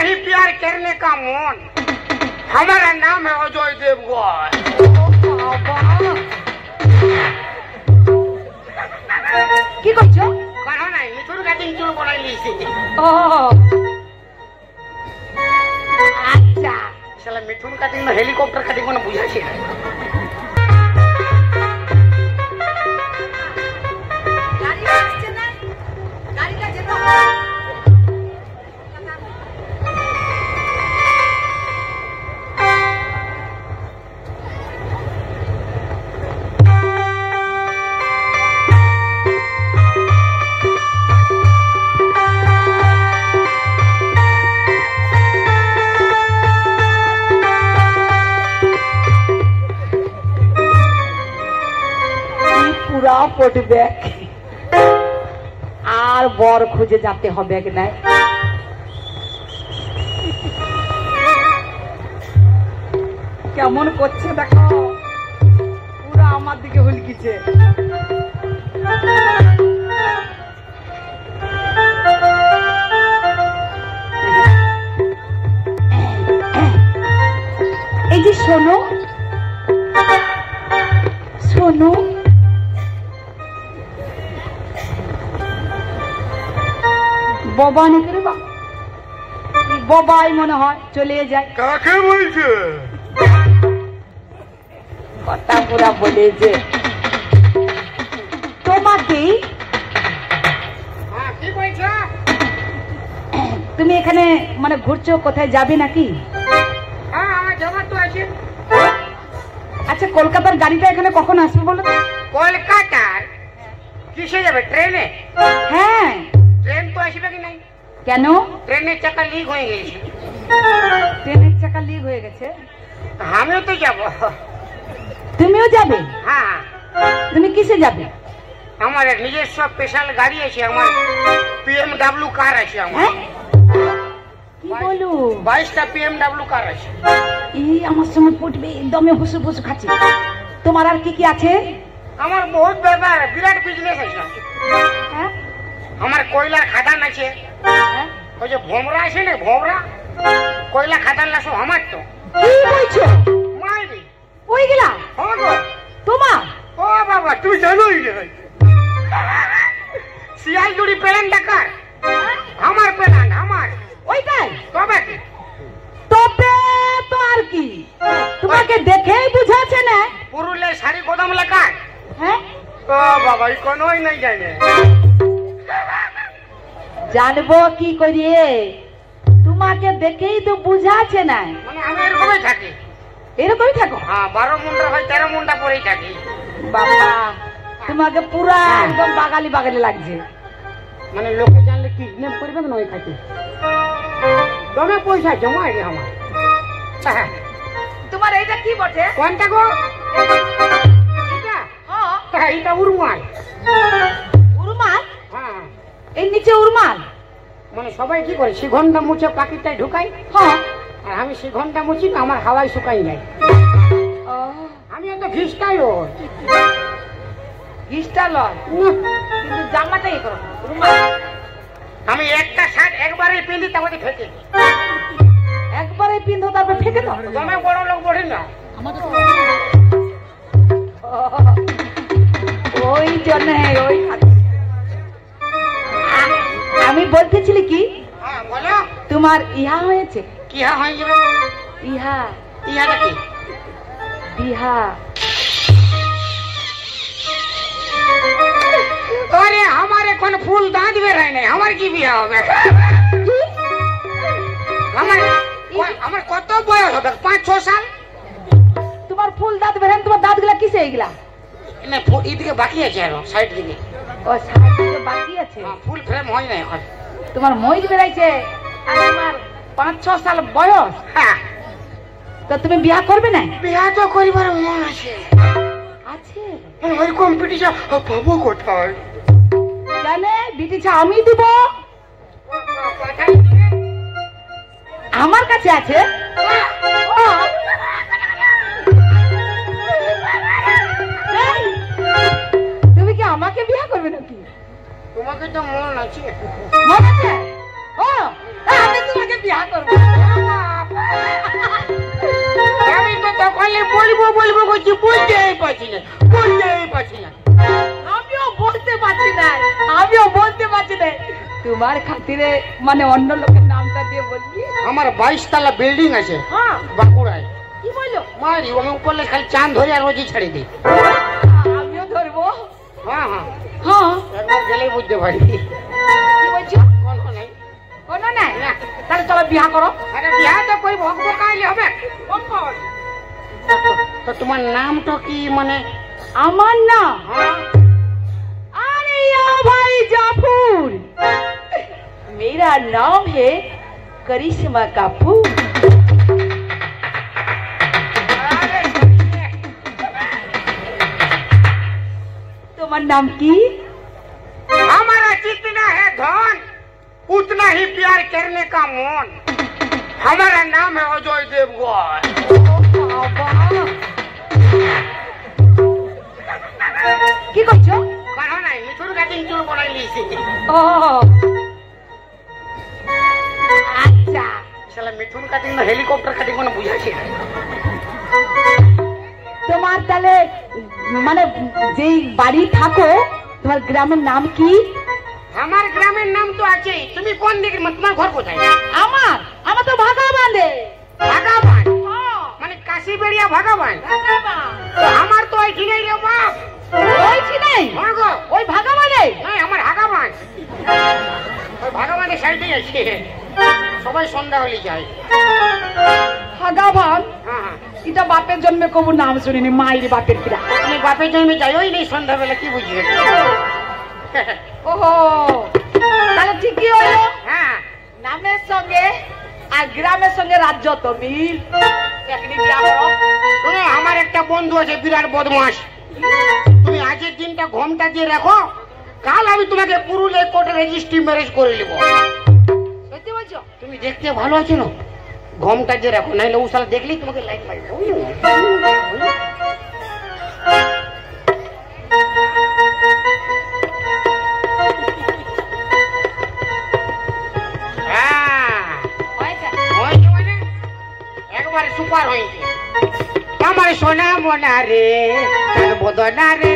नहीं प्यार करने का मन। हमारा नाम है अजय देवगन। কি করছো? कहो नहीं मिथुन काटिंग चूल बनाई लीसी। ও আচ্ছা साला मिथुन काटिंग में हेलीकॉप्टर काटिंग को ना बुझा छे। গাড়ি আসছে না, গাড়িটা যেতে পড়বে আর বর খুঁজে যেতে হবে কি নাই। কেমন করছে দেখো, পুরো আমার দিকে হুলকিছে। এই যে শোনো শোনো, বাবা নাকি রে বাবা, বাবাই মনে হয় চলে যায়। কাকে বলছে? কথা পুরা বলে যে তোমাকে। হ্যাঁ কি বলছো? তুমি এখানে মানে ঘুরছো, কোথায় যাবে নাকি? হ্যাঁ আমার যাবার তো আছে। আচ্ছা কলকাতার গাড়িটা এখানে কখন আসবে বলো তো? কলকাতার কিসে যাবে? ট্রেনে? হ্যাঁ। ট্রেন তো আসবে কি নাই? কেন? ট্রেনের চাকা লিক হয়ে গেছে। ট্রেনের চাকা লিক হয়ে গেছে? আমিও তো যাব। তুমিও যাবে? হ্যাঁ। তুমি কিসে যাবে? আমার নিজস্ব স্পেশাল গাড়ি আছে, আমার BMW কার আছে আমার। হ্যাঁ কি বলো? 22টা BMW কার আছে। এই আমার সময় পড়বে, দমে হুসু ফুসু খাচ্ছে। তোমার আর কি কি আছে? আমার বহুত ব্যাপার, বিরাট বিজনেস আছে। হ্যাঁ আমার কয়লার খাদান আছে। হ্যাঁ? ওই যে ভোমরা আছে না, ভোমরা কয়লা খাদান সব আমার তো। কি বলছো? মাইরি ওইগুলা হ্যাঁ গো তোমার? ও বাবা তুই জানোই না। শিয়ালজুড়ি প্লেন ডাকার আমার প্লেন, আমার ওইটাই? তবে কি? তবে তো আর কি, তোমাকে দেখেই বুঝাচ্ছে না। পুরুলের শাড়ি গোদাম লেখার। হ্যাঁ ও বাবা কোনোই নাই জানে। জানবো কি করিয়ে, তোমাকে দেখেই তো বুঝাচ্ছে না। মানে আমি এরকমই থাকি। এরকমই থাকো? হ্যাঁ 12 মুন্ডা হয় 13 মুন্ডা পরেই থাকি। বাবা তোমাকে পুরা একদম বাগালি বাগালি লাগছে। মানে লোকে জানলে কিডন্যাপ করবে না ওই খাতে। তবে পয়সা জমাই রে আমার। তোমার এইটা কি বটে? কোনটা গো? এটা? হ্যাঁ এটা উরুমাল। উরুমাল? হ্যাঁ এই নিচে উরুমাল? মানে সবাই কি করে শিঘন্টা মুছে পাকিটায় ঢুকাই। হ্যাঁ। আর আমি শিঘন্টা মুছি না, আমার হাওয়ায় শুকাই যায়। আমি এত ঘিসটাই ওর ঘিসটা লয় কিন্তু জামাটাই করো উরুমাল। আমি একটা শার্ট একবারে পিঁধি তারপরে ফেঁকে দিই। একবারে পিন্ধো তারপর ফেঁকে দাও? তুমি বড় লোক বলি না। ওই জন্য ওই আমি বলতেছিলি কি, হ্যাঁ বলো। তোমার ইহা হয়েছে? কি হয়ে যাবে? ইহা ইহাটা কি? বিহা। আরে আমার এখন ফুল দাঁত বেরায় নাই, আমার কি বিয়া হবে? আমার কত বয়স হবে? 5-6 সাল। তোমার ফুল দাঁত বেরেন? তোমার দাঁত গুলা কিসে এইগুলা? না এদিকে বাকি আছে আরো সাইড দিকে। ও সাইড দিকে বাকি আছে? ফুল ফ্রেম হয় না এখন। তোমার মইজ বেরাইছে আর তোমার 5-6 সাল বয়স। হ্যাঁ তো তুমি বিয়া করবে না? বিয়া তো করিবার মন আছে। আছে? ওই কম্পিটিশন পাবো কোথায়? জানে বিটিছা আমি দিব, আমার কাছে আছে। তুমি কি আমাকে বিয়া করবে নাকি? তোমাকে তো মন আছে। মন আছে? ও আমি তোমাকে বিয়া করবো। আমি তো তখন বলবো বলবো করছি, বলতেই পারছি না, বলতেই পারছি না। আমিও বলতে পারছি না, তোমার খাতিরে মানে অন্য লোকের নামটা দিয়ে বলবি। আমার 22 তলা বিল্ডিং আছে হ্যাঁ, বাঁকুড়ায়। কি বললো? মারি আমি উপরে খালি চাঁদ ধরে আর রোজই ছেড়ে দিই। আমিও ধরবো। হ্যাঁ হ্যাঁ, হ্যাঁ, একবার গেলেই বুঝতে পারি। কি বলছো? কোনো নাই। কোনো নাই না, তাহলে চলো বিয়া করো। আরে বিয়া তো কই ভগবো কাইলে হবে। তো তোমার নামটা কি মানে? আমার নাম? হ্যাঁ, अरे या भाई जाफर, मेरा नाम है करिश्मा कपूर। तुम्हारा नाम की? हमारा जितना है धन उतना ही प्यार करने का मन। हमारा नाम है अजय देवगन। কি করছো? कहा नहीं मिथुन काटिंग चूल बनाई ली सी। ও আচ্ছা, साला मिथुन काटिंग में हेलीकॉप्टर काटिंग में बुझा के। তোমার তাহলে মানে যেই বাড়ি থাকো তোমার গ্রামের নাম কি? আমার গ্রামের নাম তো আছে, তুমি কোন দিকে তোমার ঘর কোথায়? আমার আমার তো ভাগাবান্ধে। ভাগাবান মানে কাশিবেড়িয়া ভাগাবান। তো আমার তো ওই ঠিকই রে বাপ। ওই কি নাই? হ্যাঁ গো, ওই ভাগাবান্ধে? নাই আমার হাগাবান। ওই ভাগাবানের সাইডেই আছে, সবাই সন্ধ্যা হলে যায়। ভাগাবান হ্যাঁ হ্যাঁ, এটা বাপের জন্মে কবু নাম শুনিনি, মায়ের বাপের কিরা। তুমি বাপের জন্মে যাই ওই নেই সন্ধ্যাবেলা, কি বুঝবে? ওহো, তাহলে ঠিকই হলো, হ্যাঁ, নামের সঙ্গে আর গ্রামের সঙ্গে রাজ্য তো মিল। একদিন বিয়া করো। শোনো, আমার একটা বন্ধু আছে বিরাট বদমাস। তুমি আজকের দিনটা ঘোমটা দিয়ে রাখো, কাল আমি তোমাকে পুরুলিয়া কোর্টে রেজিস্ট্রি ম্যারেজ করে নেবো। সত্যি বলছো? তুমি দেখতে ভালো আছো না, ঘোমটা দিয়ে রাখো, নাইলে ও শালা দেখলেই তোমাকে লাইক মারবে। হয়েছে? হয়েছে মানে একবারে সুপার হয়েছে। আমার সোনা মোনা রে, বদনা রে,